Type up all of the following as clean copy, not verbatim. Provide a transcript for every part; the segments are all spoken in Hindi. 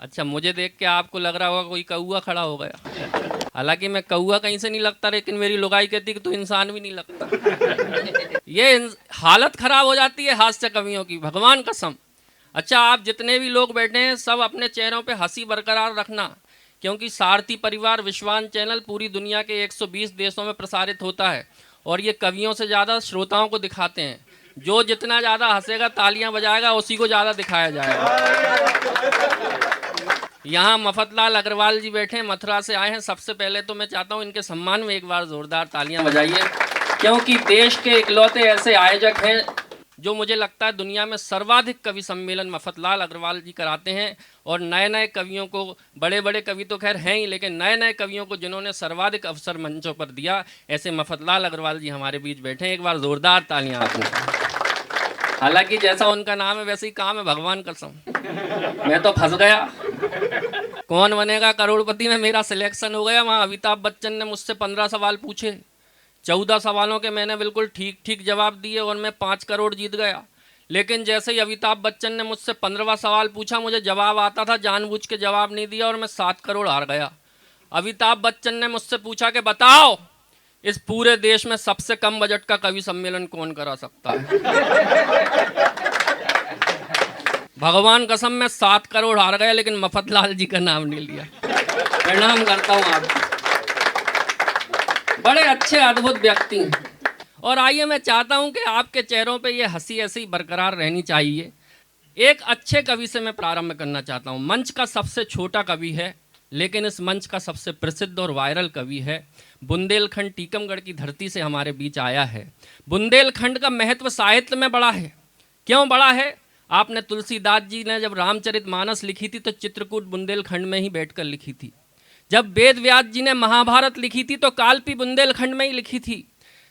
अच्छा, मुझे देख के आपको लग रहा होगा कोई कौआ खड़ा हो गया। हालांकि मैं कौआ कहीं से नहीं लगता, लेकिन मेरी लुगाई कहती कि तू इंसान भी नहीं लगता। ये हालत खराब हो जाती है हास्य कवियों की, भगवान कसम। अच्छा, आप जितने भी लोग बैठे हैं सब अपने चेहरों पे हंसी बरकरार रखना, क्योंकि सारथी परिवार विश्वान चैनल पूरी दुनिया के 120 देशों में प्रसारित होता है और ये कवियों से ज़्यादा श्रोताओं को दिखाते हैं। जो जितना ज़्यादा हंसेगा, तालियां बजाएगा, उसी को ज़्यादा दिखाया जाएगा। यहाँ मफतलाल अग्रवाल जी बैठे हैं, मथुरा से आए हैं। सबसे पहले तो मैं चाहता हूँ इनके सम्मान में एक बार जोरदार तालियां बजाइए, क्योंकि देश के इकलौते ऐसे आयोजक हैं जो मुझे लगता है दुनिया में सर्वाधिक कवि सम्मेलन मफतलाल अग्रवाल जी कराते हैं। और नए नए कवियों को, बड़े बड़े कवि तो खैर हैं ही, लेकिन नए नए कवियों को जिन्होंने सर्वाधिक अवसर मंचों पर दिया, ऐसे मफतलाल अग्रवाल जी हमारे बीच बैठे हैं। एक बार जोरदार तालियां आपको। हालांकि जैसा उनका नाम है वैसे ही काम है, भगवान कसम। मैं तो फंस गया। कौन बनेगा करोड़पति में मेरा सिलेक्शन हो गया। वहाँ अमिताभ बच्चन ने मुझसे 15 सवाल पूछे, 14 सवालों के मैंने बिल्कुल ठीक ठीक जवाब दिए और मैं 5 करोड़ जीत गया। लेकिन जैसे ही अमिताभ बच्चन ने मुझसे 15वां सवाल पूछा, मुझे जवाब आता था, जानबूझ के जवाब नहीं दिया और मैं 7 करोड़ हार गया। अमिताभ बच्चन ने मुझसे पूछा कि बताओ इस पूरे देश में सबसे कम बजट का कवि सम्मेलन कौन करा सकता है। भगवान कसम मैं 7 करोड़ हार गया, लेकिन मफतलाल जी का नाम नहीं लिया। प्रणाम करता हूँ आप, बड़े अच्छे अद्भुत व्यक्ति हैं। और आइए, मैं चाहता हूँ कि आपके चेहरों पे ये हंसी ऐसी बरकरार रहनी चाहिए। एक अच्छे कवि से मैं प्रारंभ करना चाहता हूँ। मंच का सबसे छोटा कवि है, लेकिन इस मंच का सबसे प्रसिद्ध और वायरल कवि है। बुंदेलखंड टीकमगढ़ की धरती से हमारे बीच आया है। बुंदेलखंड का महत्व साहित्य में बड़ा है। क्यों बड़ा है? आपने तुलसीदास जी ने जब रामचरितमानस लिखी थी तो चित्रकूट बुंदेलखंड में ही बैठकर लिखी थी। जब वेद व्यास जी ने महाभारत लिखी थी तो कालपी बुंदेलखंड में ही लिखी थी।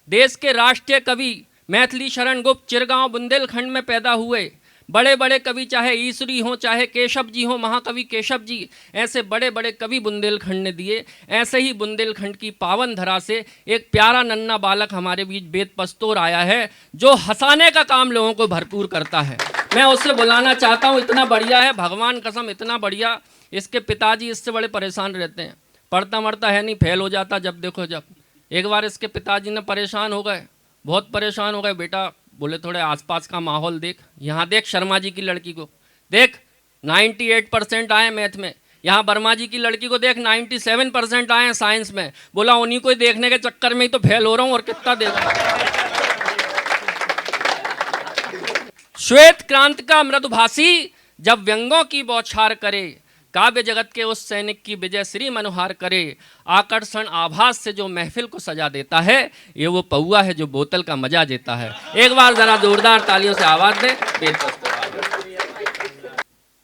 देश के राष्ट्रीय कवि मैथिली शरण गुप्त चिरगांव बुंदेलखंड में पैदा हुए। बड़े बड़े कवि चाहे ईसरी हों, चाहे केशव जी हों, महाकवि केशव जी, ऐसे बड़े बड़े कवि बुंदेलखंड ने दिए। ऐसे ही बुंदेलखंड की पावन धरा से एक प्यारा नन्हा बालक हमारे बीच वेद पस्तौर आया है, जो हंसाने का काम लोगों को भरपूर करता है। मैं उससे बुलाना चाहता हूँ। इतना बढ़िया है, भगवान कसम इतना बढ़िया। इसके पिताजी इससे बड़े परेशान रहते हैं, पढ़ता मरता है नहीं, फेल हो जाता जब देखो जब। एक बार इसके पिताजी ने परेशान हो गए, बहुत परेशान हो गए। बेटा, बोले थोड़े आसपास का माहौल देख, यहाँ देख शर्मा जी की लड़की को देख, 98% आए मैथ में। यहाँ वर्मा जी की लड़की को देख, 97% आए साइंस में। बोला उन्हीं को देखने के चक्कर में ही तो फेल हो रहा हूँ, और कितना देख। श्वेत क्रांति का मृदुभाषी जब व्यंगों की बौछार करे, काव्य जगत के उस सैनिक की विजय श्री मनोहार करे। आकर्षण आभास से जो महफिल को सजा देता है, ये वो पौआ है जो बोतल का मजा देता है। एक बार जरा जोरदार तालियों से आवाज दें।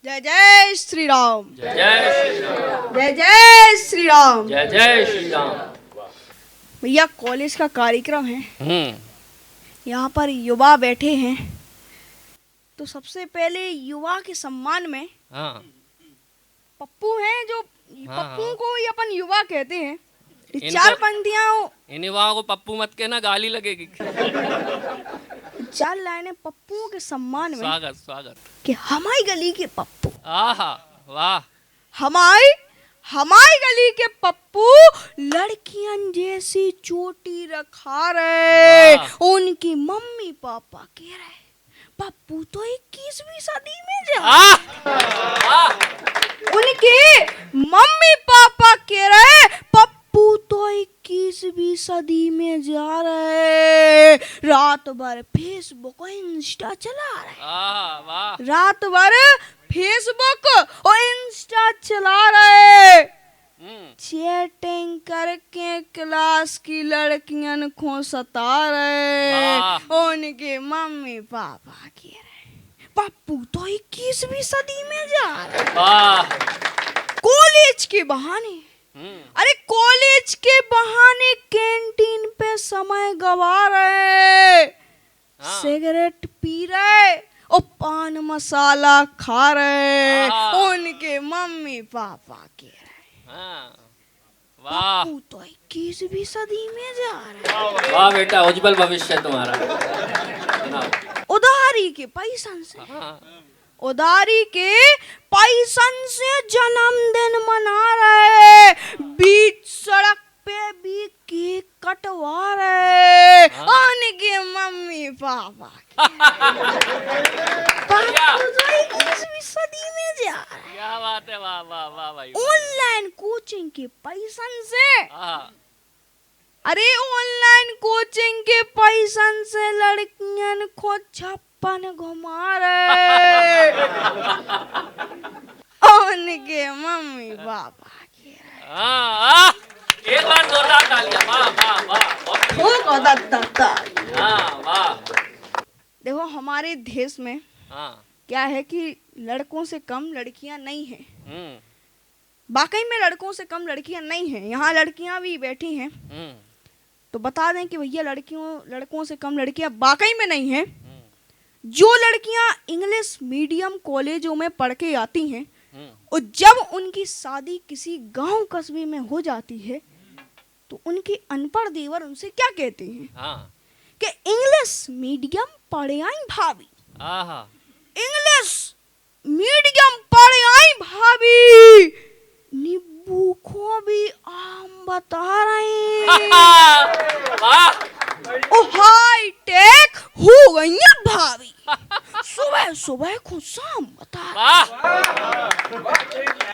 जय जय श्री राम, जय जय श्री राम, जय जय श्री राम, जय जय श्री राम। भैया, कॉलेज का कार्यक्रम है, यहाँ पर युवा बैठे हैं, तो सबसे पहले युवा के सम्मान में हाँ, पप्पू हैं जो पप्पू को ही अपन युवा कहते हैं। इनको- 4 पंक्तियां, इन युवाओं को पप्पू मत कहना, गाली लगेगी। 4 लाइनें पप्पू के सम्मान में। स्वागत स्वागत। कि हमारी गली के पप्पू, आहा वाह, हमारी गली के पप्पू लड़कियां जैसी चोटी रखा रहे। उनकी मम्मी पापा कह रहे पप्पू तो 21वीं सदी में जा। उनके मम्मी पापा कह रहे पप्पू तो 21वीं सदी में जा रहे। रात भर फेसबुक इंस्टा चला रहे, रात भर फेसबुक और इंस्टा चला रहे। चैटिंग करके क्लास की लड़कियन को सता रहे। उनके मम्मी पापा कह रहे पप्पू तो 21वीं सदी में जा रहे। कॉलेज के बहाने, अरे कॉलेज के बहाने कैंटीन पे समय गवा रहे, सिगरेट पी रहे और पान मसाला खा रहे। उनके मम्मी पापा कह रहे वाह, पप्पू तो 21वीं सदी में जा रहे। वाह बेटा, उज्जवल भविष्य तुम्हारा। उधारी के पैसा से उधारी के पैसन से जन्मदिन मना रहे, बीच सड़क पे भी केक कटवा रहे उनके मम्मी पापा। इक्कीसवीं सदी में जा रहा है। क्या बात है, वाह वाह वाह भाई। ऑनलाइन कोचिंग के पैसन से, हाँ। अरे ऑनलाइन कोचिंग के पैसन से लड़कियन को छप्पन घुमा रहे उनके मम्मी पापा के। हाँ, एक बार जोरदार तालियां, वाह वाह वाह। हाँ वाह। देखो हमारे देश में हाँ। क्या है कि लड़कों से कम लड़कियां नहीं हैं। हम्म। वाकई में लड़कों से कम लड़कियां नहीं हैं। यहाँ लड़कियां भी बैठी हैं, तो बता दें कि भैया लड़कों से कम लड़कियां वाकई में नहीं हैं। जो लड़कियां इंग्लिश मीडियम कॉलेजों में पढ़ के आती हैं और जब उनकी शादी किसी गांव कस्बे में हो जाती है तो उनके अनपढ़ देवर उनसे क्या कहते हैं? हाँ। कि इंग्लिश मीडियम पढ़े आई भाभी, आहा। इंग्लिश मीडियम पढ़े आई भाभी, नींबू को भी आम बता रहे। वाह। ओ हाई टेक हो गई है भाभी, सुबह सुबह को शाम बता।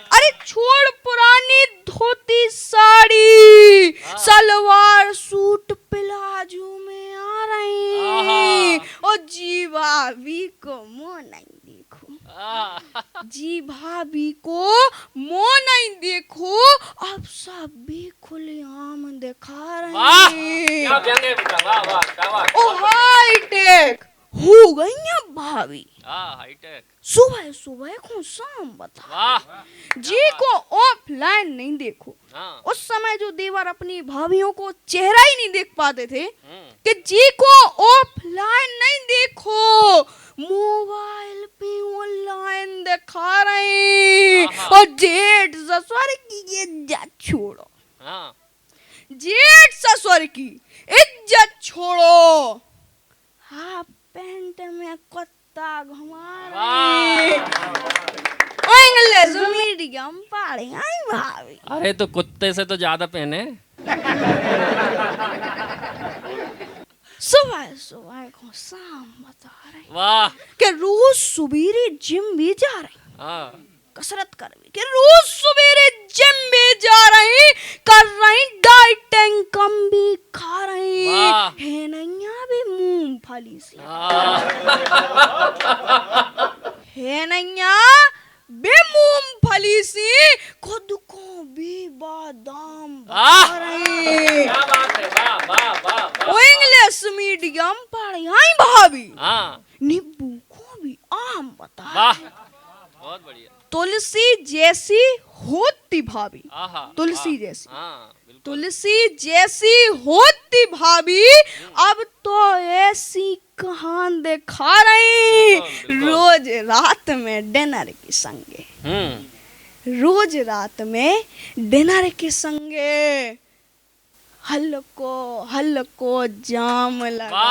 अरे छोड़ पुरानी धोती साड़ी, सलवार सूट प्लाजो में आ रही। और जी भाभी को मुँह नहीं देखो, जी भाभी को मुँह नहीं देखो, अब सब भी खुलेआम दिखा रहे। ओ हाई टेक हो गई है भाभी, हाईटेक, सुबह सुबह को शाम बता। जी को ऑफलाइन नहीं देखो। उस समय जो देवर अपनी भाभियों को चेहरा ही नहीं देख पाते थे कि जी को ऑफलाइन नहीं देखो, मोबाइल पे ऑनलाइन दिखा रहे। और जेठ ससुर की इज्जत छोड़ो, जेठ ससुर की इज्जत छोड़ो, हाफ पैंट में कुत्ता घुमा रहे। इंग्लिश मीडियम पढ़े आई भाभी। अरे तो कुत्ते से तो ज्यादा पहने। सुबह सुबह को शाम बता रहे। वाह। कि रोज सुबेरे जिम भी जा रही, हाँ। कसरत कर रही, कि रोज सुबेरे जिम भी जा रही, कर रही डाइटिंग, कम भी खा रही है, नैया भी मूंगफली से है, नैया बे मूंगफली से खुद को भी बादाम खा रही। क्या बात है, वाह वाह वाह। वो इंग्लिश मीडियम पढ़ी आई भाभी, नींबू को भी आम बता। वाह, बहुत बढ़िया। तुलसी जैसी होती भाभी, तुलसी जैसी, तुलसी जैसी होती भाभी, अब तो ऐसी कहाँ दिखा रही। रोज रात में डिनर के संगे, रोज रात में डिनर के संगे हल्को हल्को जाम लगा।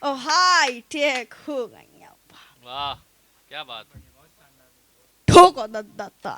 ओ हाई टेक हो गई। वाह, क्या बात है। ठोको दत्ता।